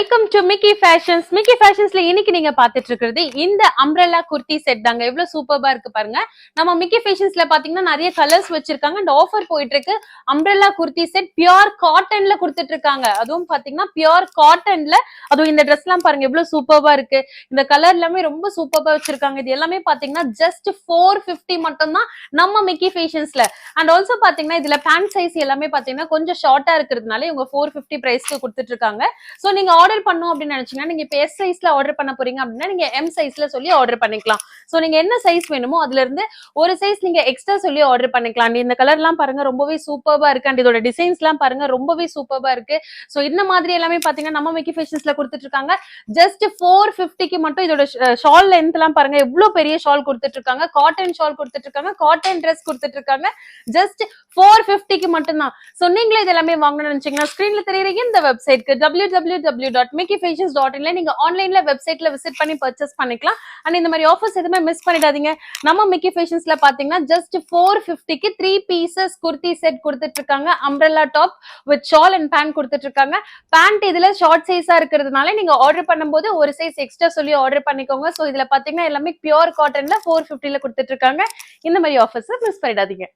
Welcome to Mickey Fashions. Mickey ஃபேஷன்ஸ்ல இன்னைக்கு நீங்க பாத்துட்டு இருக்கிறது இந்த அம்ப்ரெல்லா குர்த்தி செட் தாங்க. எவ்வளவு சூப்பர்பா இருக்கு பாருங்க. நம்ம மிக்கி ஃபேஷன்ஸ்ல பாத்தீங்கன்னா நிறைய கலர்ஸ் வச்சிருக்காங்க அண்ட் ஆஃபர் போயிட்டு இருக்கு. அம்ப்ரெல்லா குர்த்தி செட் பியூர் காட்டன்ல கொடுத்துட்டு இருக்காங்க. அதுவும் பாத்தீங்கன்னா பியூர் காட்டன்ல. அதுவும் இந்த ட்ரெஸ் எல்லாம் பாருங்க எவ்வளவு சூப்பர்பா இருக்கு. இந்த கலர் எல்லாமே ரொம்ப சூப்பர்பா வச்சிருக்காங்க. இது எல்லாமே பாத்தீங்கன்னா ஜஸ்ட் 450 மட்டும் தான் நம்ம மிக்கி ஃபேஷன்ஸ்ல. அண்ட் ஆல்சோ பாத்தீங்கன்னா இதுல பேண்ட் சைஸ் எல்லாமே பாத்தீங்கன்னா கொஞ்சம் ஷார்ட்டா இருக்கிறதுனால இவங்க 450 பிரைஸ்க்கு கொடுத்துட்டு இருக்காங்க. சோ நீங்க ஆர்டர் பண்ணும் அப்படின்னு நினைச்சீங்கன்னா நீங்க இப்ப எஸ் சைஸ்ல ஆர்டர் பண்ண போறீங்க அப்படின்னா நீங்க எம் சைஸ்ல சொல்லி ஆர்டர் பண்ணிக்கலாம். சோ நீங்க என்ன சைஸ் வேணுமோ அதுல இருந்து ஒரு சைஸ் நீங்க எக்ஸ்ட்ரா சொல்லி ஆர்டர் பண்ணிக்கலாம். இந்த கலர் எல்லாம் பாருங்க ரொம்பவே சூப்பர்பா இருக்கு. அண்ட் இதோட டிசைன்ஸ் எல்லாம் பாருங்க ரொம்பவே சூப்பர்பா இருக்கு. சோ இந்த மாதிரி எல்லாமே பாத்தீங்கன்னா நம்ம மிக்கி ஃபேஷன்ஸ்ல கொடுத்துட்டு இருக்காங்க. ஜஸ்ட் 450க்கு மட்டும் இதோட ஷால் லென்த் எல்லாம் பாருங்க எவ்வளவு பெரிய ஷால் கொடுத்துட்டு இருக்காங்க. காட்டன் ஷால் கொடுத்துட்டு இருக்காங்க. காட்டன் ட்ரெஸ் கொடுத்துட்டு இருக்காங்க. ஜஸ்ட் 450க்கு மட்டும் தான். சோ நீங்களே இது எல்லாமே வாங்கணும்னு நினைச்சீங்கன்னா ஸ்கிரீன்ல தெரியுற இந்த வெப்சைட்க்கு www.mickeyfashions.in நீங்க ஆன்லைன்ல வெப்சைட்ல விசிட் பண்ணி பர்ச்சேஸ் பண்ணிக்கலாம். அண்ட் இந்த மாதிரி ஆஃபர்ஸ் எதுவுமே மிஸ் பண்ணிடாதீங்க. நம்ம மிக்கி ஃபேஷன்ஸ்ல பாத்தீங்கன்னா ஜஸ்ட் 450க்கு 3 பீசஸ் குர்த்தி செட் கொடுத்துட்டு இருக்காங்க. Umbrella top with shawl and pant கொடுத்துட்டு இருக்காங்க. பேண்ட் இதுல ஷார்ட் சைஸா இருக்கிறதுனால நீங்க ஆர்டர் பண்ணும்போது ஒரு சைஸ் எக்ஸ்ட்ரா சொல்லி ஆர்டர் பண்ணிக்கோங்க. சோ இதுல பாத்தீங்கன்னா எல்லாமே பியூர் காட்டன்ல 450ல கொடுத்துட்டு இருக்காங்க. இந்த மாதிரி ஆஃபர்ஸ் மிஸ் பண்ணிடாதீங்க.